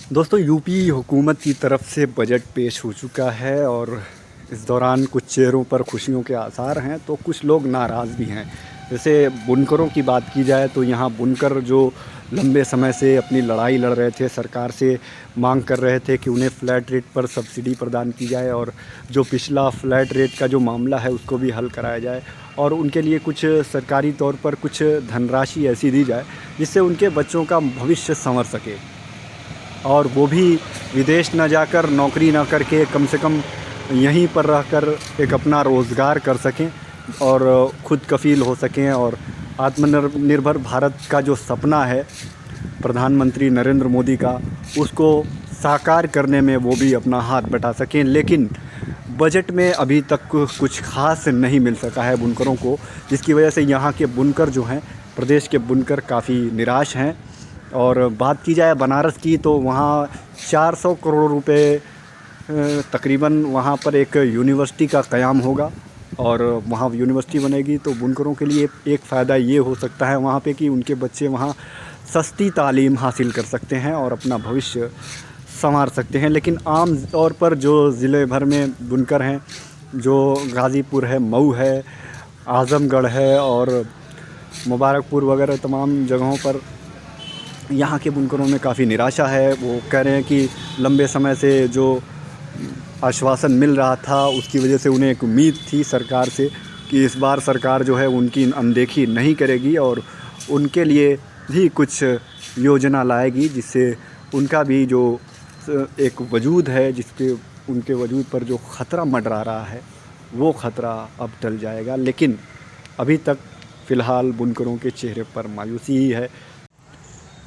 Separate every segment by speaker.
Speaker 1: दोस्तों यूपी हुकूमत की तरफ से बजट पेश हो चुका है और इस दौरान कुछ चेहरों पर खुशियों के आसार हैं तो कुछ लोग नाराज़ भी हैं। जैसे बुनकरों की बात की जाए तो यहाँ बुनकर जो लंबे समय से अपनी लड़ाई लड़ रहे थे, सरकार से मांग कर रहे थे कि उन्हें फ्लैट रेट पर सब्सिडी प्रदान की जाए और जो पिछला फ्लैट रेट का जो मामला है उसको भी हल कराया जाए और उनके लिए कुछ सरकारी तौर पर कुछ धनराशि ऐसी दी जाए जिससे उनके बच्चों का भविष्य संवर सके और वो भी विदेश ना जाकर नौकरी ना करके कम से कम यहीं पर रहकर एक अपना रोज़गार कर सकें और ख़ुद कफ़ील हो सकें और आत्मनिर्भर भारत का जो सपना है प्रधानमंत्री नरेंद्र मोदी का, उसको साकार करने में वो भी अपना हाथ बटा सकें। लेकिन बजट में अभी तक कुछ ख़ास नहीं मिल सका है बुनकरों को, जिसकी वजह से यहाँ के बुनकर जो हैं, प्रदेश के बुनकर काफ़ी निराश हैं। और बात की जाए बनारस की तो वहाँ 400 करोड़ रुपए तकरीबन वहाँ पर एक यूनिवर्सिटी का क़याम होगा और वहाँ यूनिवर्सिटी बनेगी तो बुनकरों के लिए एक फ़ायदा ये हो सकता है वहाँ पे कि उनके बच्चे वहाँ सस्ती तालीम हासिल कर सकते हैं और अपना भविष्य संवार सकते हैं। लेकिन आम तौर पर जो ज़िले भर में बुनकर हैं, जो गाज़ीपुर है, मऊ है, आज़मगढ़ है और मुबारकपुर वगैरह तमाम जगहों पर यहाँ के बुनकरों में काफ़ी निराशा है। वो कह रहे हैं कि लंबे समय से जो आश्वासन मिल रहा था उसकी वजह से उन्हें एक उम्मीद थी सरकार से कि इस बार सरकार जो है उनकी अनदेखी नहीं करेगी और उनके लिए भी कुछ योजना लाएगी जिससे उनका भी जो एक वजूद है, जिसके उनके वजूद पर जो ख़तरा मंडरा रहा है वो ख़तरा अब टल जाएगा। लेकिन अभी तक फ़िलहाल बुनकरों के चेहरे पर मायूसी ही है।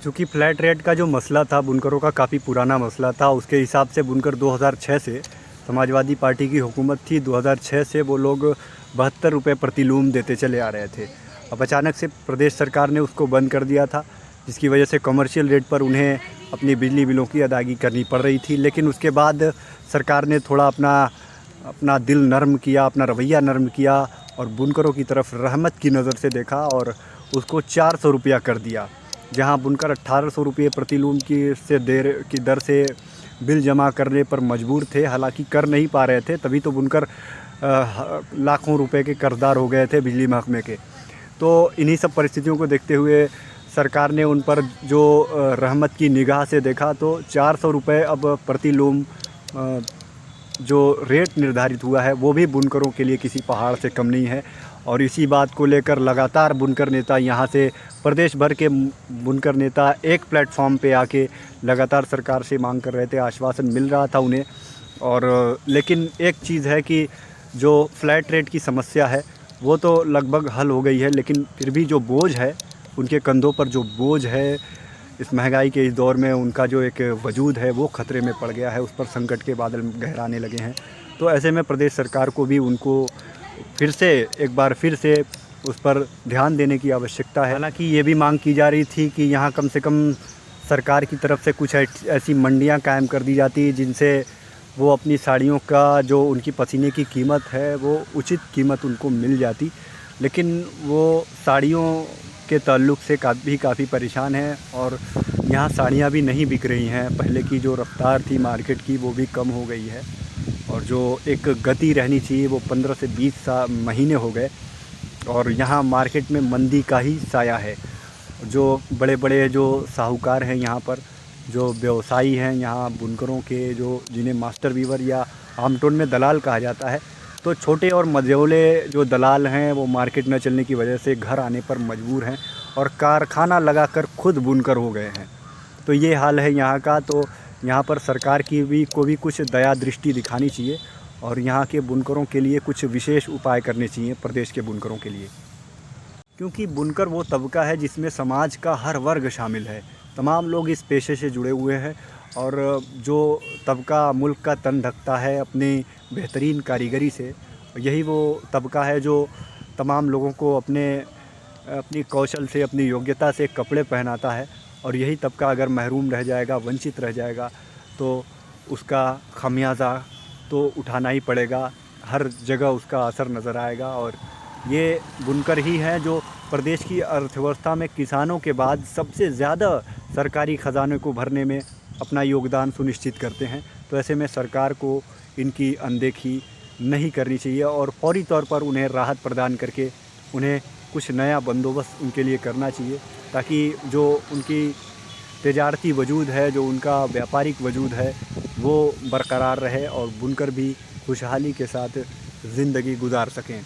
Speaker 1: चूँकि फ्लैट रेट का जो मसला था बुनकरों का काफ़ी पुराना मसला था, उसके हिसाब से बुनकर 2006 से समाजवादी पार्टी की हुकूमत थी, 2006 से वो लोग 72 रुपये प्रति लूम देते चले आ रहे थे। अब अचानक से प्रदेश सरकार ने उसको बंद कर दिया था, जिसकी वजह से कमर्शियल रेट पर उन्हें अपनी बिजली बिलों की अदायगी करनी पड़ रही थी। लेकिन उसके बाद सरकार ने थोड़ा अपना दिल नरम किया, अपना रवैया नरम किया और बुनकरों की तरफ रहमत की नज़र से देखा और उसको 400 रुपया कर दिया। जहां बुनकर 1800 रुपये प्रति लूम की दर से बिल जमा करने पर मजबूर थे, हालांकि कर नहीं पा रहे थे, तभी तो बुनकर लाखों रुपए के कर्जदार हो गए थे बिजली महकमे के। तो इन्हीं सब परिस्थितियों को देखते हुए सरकार ने उन पर जो रहमत की निगाह से देखा तो 400 रुपये अब प्रति लूम जो रेट निर्धारित हुआ है वो भी बुनकरों के लिए किसी पहाड़ से कम नहीं है। और इसी बात को लेकर लगातार बुनकर नेता यहाँ से प्रदेश भर के बुनकर नेता एक प्लेटफॉर्म पे आके लगातार सरकार से मांग कर रहे थे, आश्वासन मिल रहा था उन्हें। और लेकिन एक चीज़ है कि जो फ्लैट रेट की समस्या है वो तो लगभग हल हो गई है, लेकिन फिर भी जो बोझ है उनके कंधों पर, जो बोझ है इस महंगाई के इस दौर में, उनका जो एक वजूद है वो ख़तरे में पड़ गया है, उस पर संकट के बादल गहराने लगे हैं। तो ऐसे में प्रदेश सरकार को भी उनको एक बार फिर से उस पर ध्यान देने की आवश्यकता है। हालांकि ये भी मांग की जा रही थी कि यहाँ कम से कम सरकार की तरफ से कुछ ऐसी मंडियाँ कायम कर दी जाती जिनसे वो अपनी साड़ियों का जो उनकी पसीने की कीमत है वो उचित कीमत उनको मिल जाती। लेकिन वो साड़ियों के ताल्लुक़ से काफ़ी परेशान हैं और यहाँ साड़ियाँ भी नहीं बिक रही हैं। पहले की जो रफ़्तार थी मार्केट की वो भी कम हो गई है और जो एक गति रहनी चाहिए वो 15 से 20 महीने हो गए और यहाँ मार्केट में मंदी का ही साया है। जो बड़े बड़े जो साहूकार हैं यहाँ पर, जो व्यवसायी हैं यहाँ बुनकरों के, जो जिन्हें मास्टर वीवर या आमटोन में दलाल कहा जाता है, तो छोटे और मझोले जो दलाल हैं वो मार्केट न चलने की वजह से घर आने पर मजबूर हैं और कारखाना लगाकर खुद बुनकर हो गए हैं। तो ये हाल है यहाँ का। तो यहाँ पर सरकार को भी कुछ दया दृष्टि दिखानी चाहिए और यहाँ के बुनकरों के लिए कुछ विशेष उपाय करने चाहिए प्रदेश के बुनकरों के लिए, क्योंकि बुनकर वो तबका है जिसमें समाज का हर वर्ग शामिल है। तमाम लोग इस पेशे से जुड़े हुए हैं और जो तबका मुल्क का तन ढकता है अपनी बेहतरीन कारीगरी से, यही वो तबका है जो तमाम लोगों को अपनी कौशल से, अपनी योग्यता से कपड़े पहनाता है। और यही तबका अगर महरूम रह जाएगा, वंचित रह जाएगा, तो उसका खमियाजा तो उठाना ही पड़ेगा, हर जगह उसका असर नज़र आएगा। और ये बुनकर ही हैं जो प्रदेश की अर्थव्यवस्था में किसानों के बाद सबसे ज़्यादा सरकारी ख़जाने को भरने में अपना योगदान सुनिश्चित करते हैं। तो ऐसे में सरकार को इनकी अनदेखी नहीं करनी चाहिए और फौरी तौर पर उन्हें राहत प्रदान करके उन्हें कुछ नया बंदोबस्त उनके लिए करना चाहिए, ताकि जो उनकी तजारती वजूद है, जो उनका व्यापारिक वजूद है, वो बरकरार रहे और बुनकर भी खुशहाली के साथ ज़िंदगी गुजार सकें।